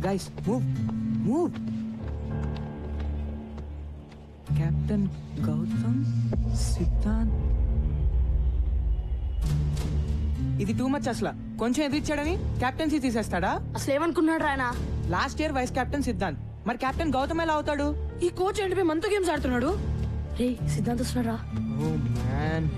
guys, move. Captain Gautam Siddhant. ఇది too much అసలు. కొంచెం ఎదిరిచ్చాడని కెప్టెన్సీ తీసేస్తాడా? అసలు ఏమనుకున్నాడు ఆయన? Last year vice captain Siddhant, మరి కెప్టెన్ గౌతమ్ ఎలా అవుతాడు? ఈ కోచ్ ఏంటి మనతో గేమ్స్ ఆడుతున్నాడు? రే సిద్ధాంత్ వస్తున్నాడు రా. ఓ మ్యాన్,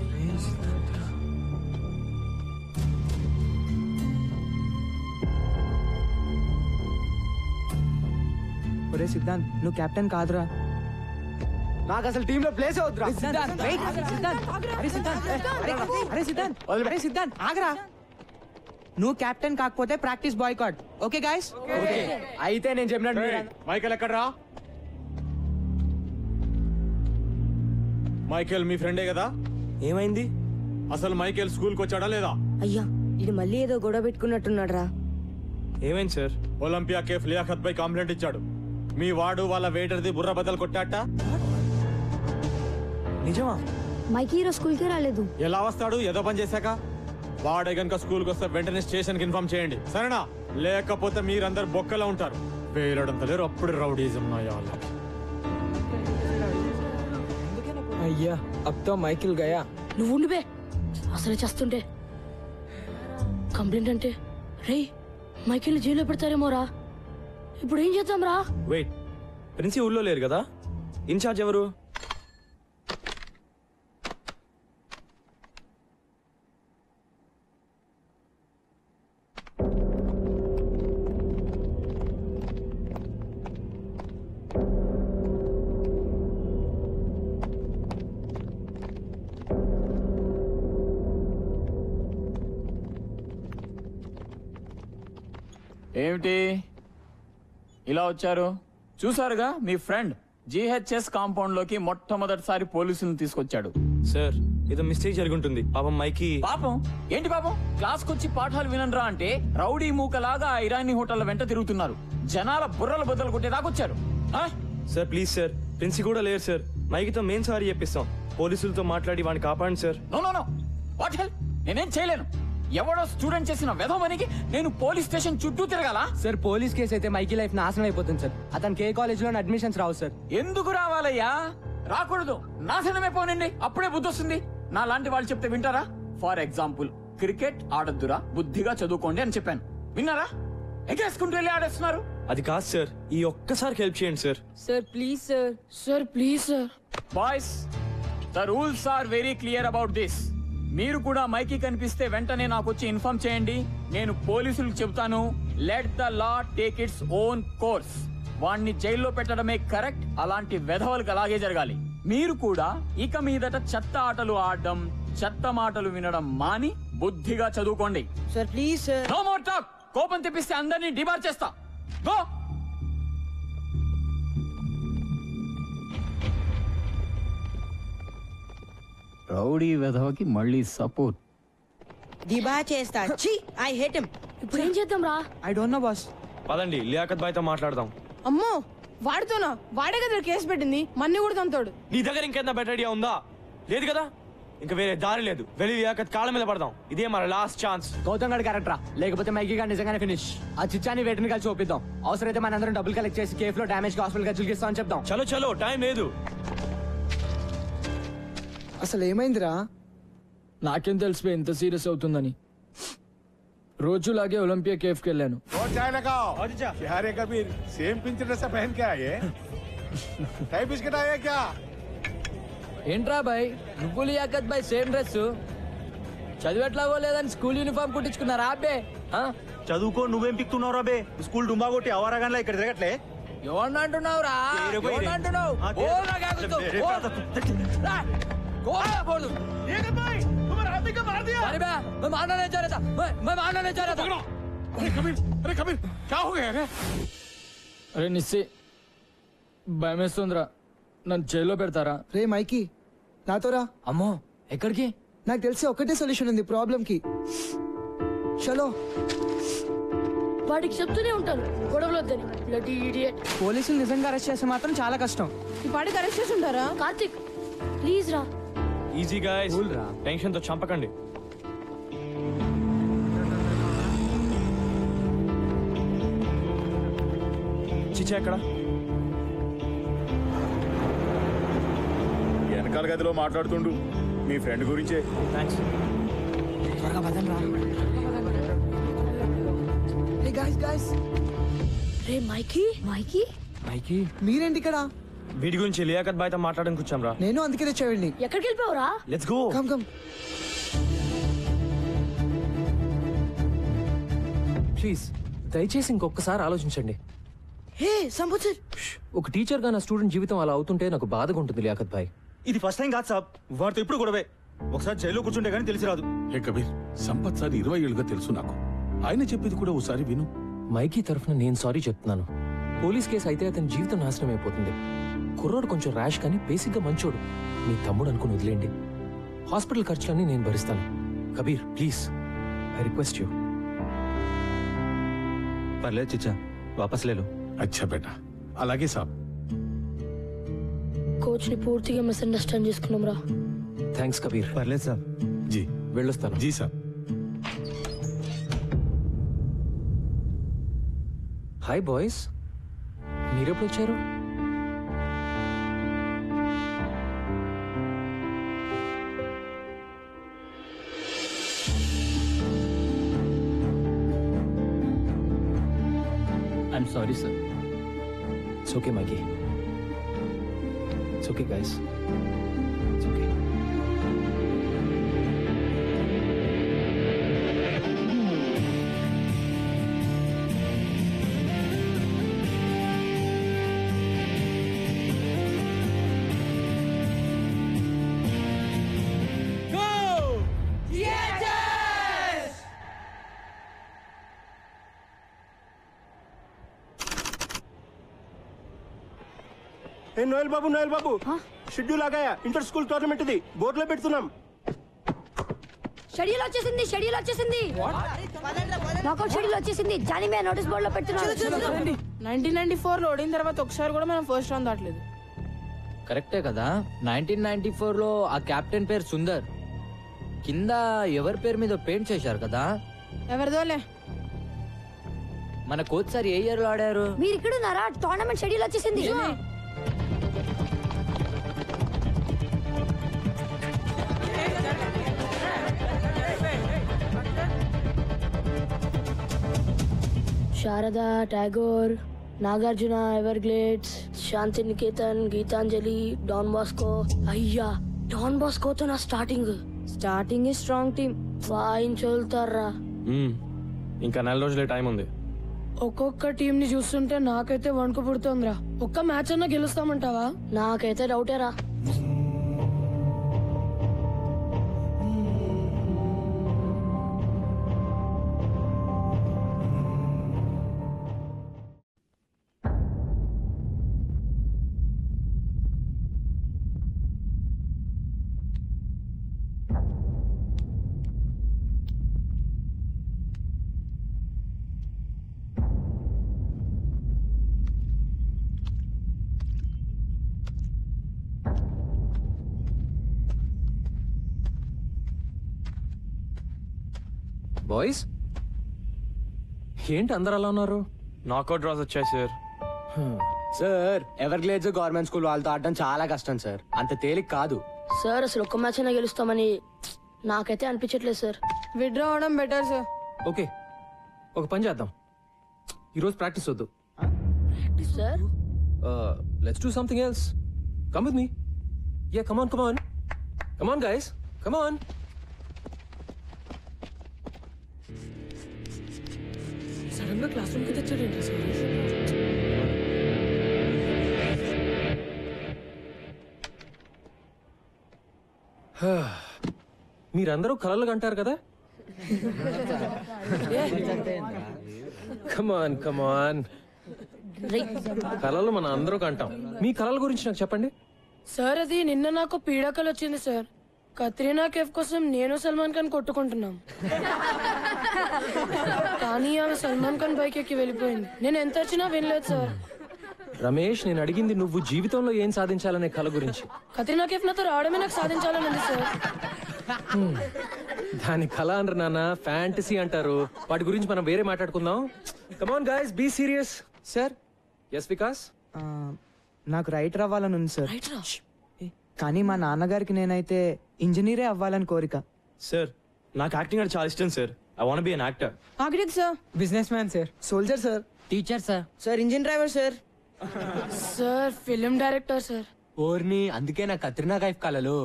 ఒరే సిద్ధాంత్, నువ్వు కెప్టెన్ కాదురా. నాకు అసలు టీమ్ లో ప్లేస్ అవుతురా. సిద్ధాంత్ ఆగరా. నువ్వు కెప్టెన్ కాకపోతే ప్రాక్టీస్ బాయ్కాట్. Okay guys? అయితే నేను చెప్పినట్టు మైకేల్ ఎక్కడ్రా? మైకేల్ మీ ఫ్రెండే కదా? ఏమైంది? అసలు మైకేల్ స్కూల్ కి వచ్చాడా లేదా? అయ్యా ఇది మళ్ళీ ఏదో గొడవ పెట్టుకున్నట్టున్నాడు రా. ఏమైంది సార్? ఒలింపియా కేఫ్ లియాఖత్ పై కంప్లైంట్ ఇచ్చాడు. మీ వాడు వాళ్ళ వెయిటర్ది బుర్ర బద్దలు కొట్టాట. నిజమా? మైకి హీరో స్కూల్ కి రాలేదు. ఎలా వస్తాడు? ఏదో పని చేశాక. వాడే గనుక స్కూల్ కి వస్తే వెంటనే స్టేషన్ కి ఇన్ఫార్మ్ చేయండి, సరేనా? లేకపోతే మీరందరు బొక్కలా ఉంటారు. వేయడంత లేరు, అప్పుడు రౌడీజం నాయాలి. అయ్యా అబ్తో మైకిల్ గయా. నువ్వు ఉండిపే, అసలు చేస్తుంటే కంప్లైంట్ అంటే రే మైకేల్ జైల్లో పెడతారేమో రా. ఇప్పుడు ఏం చేద్దాం రా? వెయిట్, ప్రిన్సి ఊళ్ళో లేరు కదా? ఇన్ఛార్జ్ ఎవరు? ఏమిటి ఇలా వచ్చారు? చూసారుగా మీ ఫ్రెండ్ జిహెచ్ఎస్ కాంపౌండ్ లోకి మొట్టమొదటిసారి పోలీసులను తీసుకొచ్చాడు. సార్ ఏదో మిస్టేక్ జరుగుంటుంది. పాపం మైకి. పాపం ఏంటి పాపం? క్లాస్ కొచ్చి పాఠాలు వినరా అంటే రౌడీ మూకలాగా ఇరానీ హోటల్ వెంట తిరుగుతున్నారు. జనాల బుర్రలు బద్దలు కొట్టేదాకొచ్చారు. సార్ ప్లీజ్ సార్, ప్రిన్సి కూడా లేరు సార్. మైకితో మేం సారీ చెప్పిస్తాం. పోలీసులతో మాట్లాడి వాడిని కాపాడండి sir. No no no, what help? నేనేం చేయలేను. ఎవడో స్టూడెంట్ చేసిన వెధవనికి నేను పోలీస్ స్టేషన్ చుట్టూ తిరగాల? సార్ పోలీస్ కేసు అయితే మైకి లైఫ్ నాశనం అయిపోతుంది సార్. అతనికి ఏ కాలేజ్ లో అడ్మిషన్స్ రావు సార్. ఎందుకు రావాలయ్యా? రాకూడదు. నాశనమే పోనండి, అప్పుడే బుద్ధి వస్తుంది. నా లాంటి వాళ్ళు చెప్తే వింటారా? ఫర్ ఎగ్జాంపుల్, క్రికెట్ ఆడద్దురా, బుద్ధిగా చదువుకోండి అని చెప్పాను. విన్నారా? ఎగేసుకుంటూ వెళ్ళి ఆడేస్తున్నారు. అది కాదు సార్, ఈ ఒక్కసారి హెల్ప్ చేయండి sir. Sir please sir. Sir please sir. Boys, the rules are very clear about this. మీరు కూడా మైకి కనిపిస్తే వెంటనే నాకు వచ్చి ఇన్ఫార్మ్ చేయండి. నేను పోలీసులకు చెబుతాను. Let the law take its own course. వాణ్ణి జైల్లో పెట్టడమే కరెక్ట్. అలాంటి వెధవలకు అలాగే జరగాలి. మీరు కూడా ఇక మీదట చెత్త ఆటలు ఆడడం, చెత్త మాటలు వినడం మాని బుద్ధిగా చదువుకోండి. Sir please sir. No more talk. కోపం తెప్పిస్తే అందరినీ డిబార్ చేస్తా. గో. రౌడీ వెధవకి మళ్ళీ సపోర్ట్. దిబా చేస్తా. ఛీ, ఐ హేట్ హిమ్. ఇప్పుడు ఏం చేద్దాం రా? I don't know boss. పదండి లియాఖత్ బాయ్తో మాట్లాడదాం. అమ్మో వాడితోనా? వాడే కదా కేసు పెట్టింది, మన్ని కూడా తంతాడు. నీ దగ్గర ఇంకేంత బెటర్ ఐడియా ఉందా? లేదు కదా? ఇంకా వేరే దారి లేదు. వెళ్ళి లియాఖత్ కాళ్ళ మీద పడదాం. ఇదే మన లాస్ట్ ఛాన్స్. గౌతమ్ గడ్ క్యారెక్టరా, లేకపోతే మైకి గారు నిజంగానే ఫినిష్. ఆ చిచ్చాని వేటిని కలిసి ఒప్పిద్దాం. అవసరమైతే మనందరం డబ్బులు కలెక్ట్ చేసి కేఫ్ లో డామేజ్ హాస్పిటల్ ఖర్చులు ఇస్తామని చెప్దాం. చలో చలో, టైం లేదు. అసలు ఏమైందిరా? నాకేం తెలిసిపోయి ఇంత సీరియస్ అవుతుందని. రోజులాగే ఒలింపియా కేఫ్ కి వెళ్ళాను. अरे कबीर सेम पिंच ड्रेस पहन के आए टाई बिस्किट आया क्या? ఏంట్రా బాయ్, నువ్వు లియాఖత్ బాయ్ సేమ్ డ్రెస్? చదివేట్లాగో లేదని స్కూల్ యూనిఫామ్ కుట్టించుకున్నారా అబ్బే? చదువుకో, నువ్వేం పిక్తున్నావు రాబే? స్కూల్ డుమ్మా కొట్టి అవరాగానే ఇక్కడ తిరగట్లే. ఎవరిని అంటున్నావు రా? ఎవరిని అంటున్నావు? अरे कबीर क्या हो गया रे? అరే నిస్సి, భయమేస్తుందిరా. నన్ను జైల్లో పెడతారా? రే మైకి, నాతో రా. అమ్మో ఎక్కడికి? నాకు తెలిసి ఒకటే సొల్యూషన్ ఉంది ప్రాబ్లం కి. చలో. వాడికి చెప్తూనే ఉంటాను గొడవలు వద్దని. Bloody idiot. పోలీసులు నిజంగా అరెస్ట్ చేస్తే మాత్రం చాలా కష్టం. ఈ పాడికి అరెస్ట్ చేసి ఉంటారా? కార్తిక్ ప్లీజ్ రా. ఈజీ గాయ్స్, టెన్షన్ తో చంపకండి. చిచ్చా ఎక్కడ? వెనకాల గదిలో మాట్లాడుతుండు మీ ఫ్రెండ్ గురించే. థ్యాంక్స్. త్వరగా పదండి రా. Hey guys, guys. రే మైకీ మైకి మైకి మీరేంటి ఇక్కడ? వీడి గురించి లియాకత్ బాయ్తో మాట్లాడడానికి వచ్చాం రా. నేను అందుకే తెచ్చేవాడిని. ఎక్కడికి వెళ్ళిపోవరా? Let's go. Come come. Please దయచేసి ఇంకొకసారి ఆలోచించండి. హే సంపత్ సార్, ఒక టీచర్ గా నా స్టూడెంట్ జీవితం అలా అవుతుంటే నాకు బాధగా ఉంటుంది లియాకత్ భాయ్. ఇది ఫస్ట్ టైం కాదు సాబ్, వాడితో ఇప్పుడు గొడవే. ఒకసారి జైల్లో కూర్చుంటే కానీ తెలిసి రాదు. హే కబీర్, సంపత్ సార్ 20 ఏళ్ళుగా తెలుసు నాకు. ఆయన చెప్పేది కూడా ఒకసారి విను. మైకీ తరఫున నేను సారీ చెప్తున్నాను. పోలీస్ కేసు అయితే అతని జీవితం నాశనం అయిపోతుంది. కుర్రోడు కొంచెం ర్యాష్ కానీ బేసిక్ గా మంచోడు. మీ తమ్ముడు అనుకుని వదిలేండి. హాస్పిటల్ ఖర్చులన్నీ నేను భరిస్తాను. Kabir please, I request you. పర్లేదు చిచ్చా, వాపస్ లేలో. అచ్చా బేటా, అలాగే సాబ్. కోచ్ ని పూర్తిగా మిస్అండర్స్టాండ్ చేసుకున్నాం రా. థ్యాంక్స్ కబీర్. పర్లేదు సాబ్. జీ వెళ్ళొస్తాను. జీ సాబ్. హాయ్ బాయ్స్, మీరెప్పుడు వచ్చారు? I'm sorry sir. It's okay, Mikey. It's okay, guys. It's okay. Noel బాబు షెడ్యూల్ ఆగాయా? ఇంటర్ స్కూల్ టోర్నమెంట్ ఇది బోర్డులో పెడుతున్నాం. షెడ్యూల్ వచ్చేసింది నాకౌట్ షెడ్యూల్ వచ్చేసింది. జానీ మే నోటీస్ బోర్డు లో పెడుతున్నాను. 1994 లో ఓడిన తర్వాత ఒకసారి కూడా మనం ఫస్ట్ రౌండ్ దాటలేదు. కరెక్టే కదా. 1994 లో ఆ కెప్టెన్ పేరు సుందర్. కింద ఎవరి పేరు మీద పెయింట్ చేశారు కదా. ఎవరిదోలే. మన కోచ్ సార్ ఏ ఇయర్ లో ఆడారు? మీరు ఇక్కడ ఉన్నారా? టోర్నమెంట్ షెడ్యూల్ వచ్చేసింది. శారదా, టాగోర్, నాగార్జున, ఎవర్గ్లేడ్స్, శాంతి నికేతన్, గీతాంజలి, డాన్ బాస్కో. అయ్యా, డాన్ బాస్కోతో నా స్టార్టింగ్ స్ట్రాంగ్ టీమ్. వాయించోల్తారా. ఇంకా 4 రోజులే టైం ఉంది. ఒక్కొక్క టీం ని చూస్తుంటే నాకైతే వణుకు పుడుతోందిరా. ఒక్క మ్యాచ్ అన్నా గెలుస్తామంటావా? నాకైతే డౌటేరా. బాయ్స్, ఏంటి అందరు అలా ఉన్నారు? నాకౌట్ డ్రాస్ వచ్చాయి sir. Sir, Everglades government school వాళ్ళతో ఆడడం చాలా కష్టం సార్. అంత తేలిక కాదు సార్. అసలు ఒక్క మ్యాచ్ అయినా గెలుస్తామని నాకైతే అనిపించట్లేదు సార్. విత్డ్రా అవడం బెటర్ సార్. ఓకే, ఒక పని చేద్దాం. ఈరోజు ప్రాక్టీస్ వద్దు. Sir let's do something else. Come with me. Yeah, come on guys, come on. Sudden గా క్లాస్ రూమ్ కి తెచ్చాడు సార్. మీరందరూ కలలు కంటారు కదా. కమాన్ కలలు మన అందరూ కంటాం. మీ కలల గురించి నాకు చెప్పండి. సార్, అది నిన్న నాకు పీడాకలు వచ్చింది సార్. కత్రీనా కేఫ్ కోసం నేను సల్మాన్ ఖాన్ కొట్టుకుంటున్నాం. కానీ ఆమె సల్మాన్ ఖాన్ బైక్ ఎక్కి వెళ్ళిపోయింది. నేను ఎంత వచ్చినా వినలేదు సార్. రమేష్, నేను అడిగింది నువ్వు జీవితంలో ఏం సాధించాలనే కల గురించి. కత్రీనా కేఫ్ నాతో రావడమే నాకు సాధించాలని ఉంది సార్. దాని కళ అనరు నాన్న, ఫ్యాంటసీ అంటారు. వాటి గురించి మనం వేరే మాట్లాడుకుందాం. Come on guys, be serious. Sir. Yes Vikas. నాకు రైటర్ అవ్వాలని ఉంది సార్, కానీ మా నాన్నగారికి నేనైతే ఇంజనీరే అవ్వాలని కోరిక. సార్ నాకు యాక్టింగ్ అంటే చాలా ఇష్టం sir. I want be an actor. Architect sir, business man sir, soldier sir, teacher sir, sir engine driver sir, sir film director sir. ఓర్ని అందుకే నా కత్రినా కైఫ్ కలలు.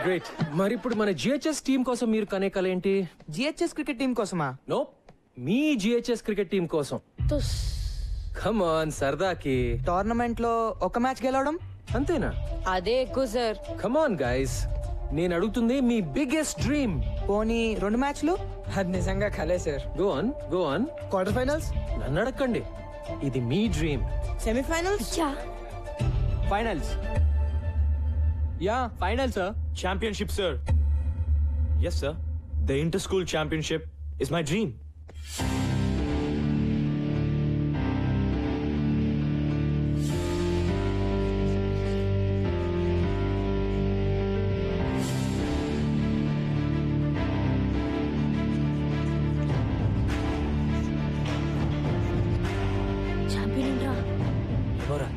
గ్రేట్. మరి ఇప్పుడు మన జిహెచ్ఎస్ టీం కోసం మీరు కనే కల ఏంటి? జిహెచ్ఎస్ క్రికెట్ టీం కోసమా? నో, మీ జిహెచ్ఎస్ క్రికెట్ టీం కోసం. కమ్ ఆన్, సరదాకి టోర్నమెంట్ లో ఒక మ్యాచ్ గెలవడం అంతేనా? అదే ఎక్కువ సార్. కమ్ ఆన్ గైస్, నేను అడుగుతుంది మీ బిగ్గెస్ట్ డ్రీమ్. పోనీ 2 మ్యాచ్లు? అది నిజంగా కలే sir. Go on, go on. Quarter finals? నన్ను అడగండి, ఇది మీ dream. Semifinals? Finals. Yeah final sir. Championship sir. Yes sir, the inter school championship is my dream.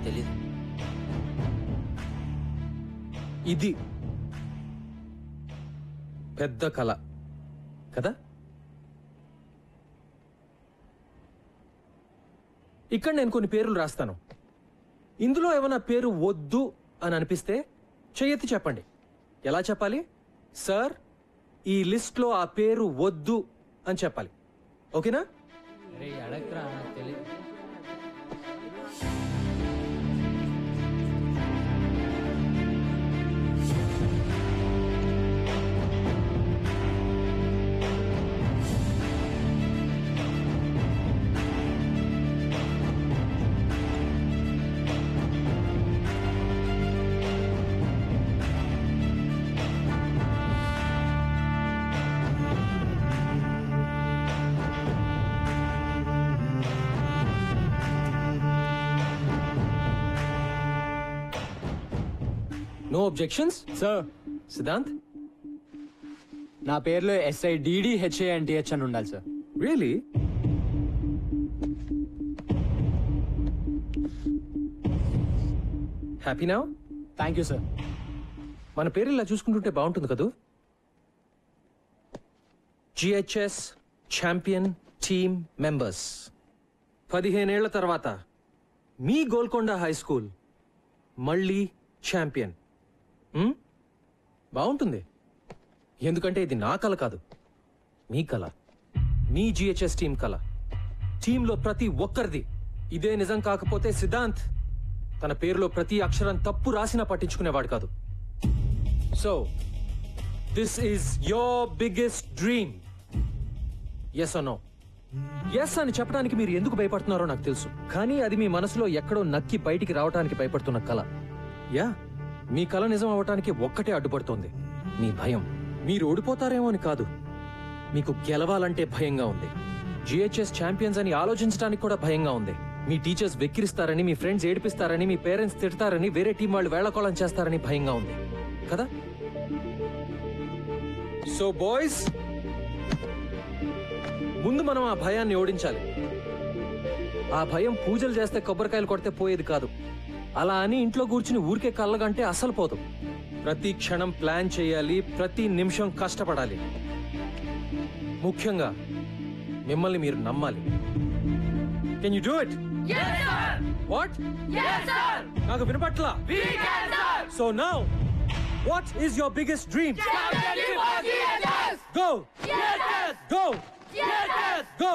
తెలీదు. ఇది పెద్ద కళ కదా? ఇక్కడ నేను కొన్ని పేర్లు రాస్తాను. ఇందులో ఏమైనా పేరు వద్దు అని అనిపిస్తే చెయ్యెత్తి చెప్పండి. ఎలా చెప్పాలి? సార్, ఈ లిస్ట్ లో ఆ పేరు వద్దు అని చెప్పాలి. ఓకేనా? No objections sir. సిద్ధాంత్, నా పేరులో SIDDHANTH అని ఉండాలి sir. Really? Happy now? Thank you sir. మన పేరు ఇలా చూసుకుంటుంటే బాగుంటుంది కదూ? GHS champion team members. 15 ఏళ్ల తర్వాత మీ గోల్కొండ హై స్కూల్ మళ్ళీ ఛాంపియన్. బాగుంటుంది, ఎందుకంటే ఇది నా కల కాదు, మీ కల, మీ జిహెచ్ఎస్ టీం కల. టీంలో ప్రతి ఒక్కరిది. ఇదే నిజం కాకపోతే సిద్ధాంత్ తన పేరులో ప్రతి అక్షరం తప్పు రాసినా పట్టించుకునేవాడు కాదు. So this is your biggest dream. Yes or no? Yes అని చెప్పడానికి మీరు ఎందుకు భయపడుతున్నారో నాకు తెలుసు, కానీ అది మీ మనసులో ఎక్కడో నక్కి బయటికి రావడానికి భయపడుతున్న కల. యా, మీ కల నిజం అవటానికి ఒక్కటే అడ్డుపడుతోంది, మీ భయం. మీరు ఓడిపోతారేమో అని కాదు, మీకు గెలవాలంటే భయంగా ఉంది. జిహెచ్ఎస్ ఛాంపియన్స్ అని ఆలోచించడానికి కూడా భయంగా ఉంది. మీ టీచర్స్ వెక్కిరిస్తారని, మీ ఫ్రెండ్స్ ఏడిపిస్తారని, మీ పేరెంట్స్ తిడతారని, వేరే టీం వాళ్ళు వేళకోళం చేస్తారని భయంగా ఉంది కదా? సో బాయ్స్, ముందు మనం ఆ భయాన్ని ఓడించాలి. ఆ భయం పూజలు చేస్తే కొబ్బరికాయలు కొడితే పోయేది కాదు. అలా అని ఇంట్లో కూర్చుని ఊరికే కళ్ళగంటే అస్సలు పోదు. ప్రతి క్షణం ప్లాన్ చేయాలి, ప్రతి నిమిషం కష్టపడాలి. ముఖ్యంగా మిమ్మల్ని మీరు నమ్మాలి. Can you do it? What? నాకు వినపట్లా. So now what is your biggest dream? Go go go.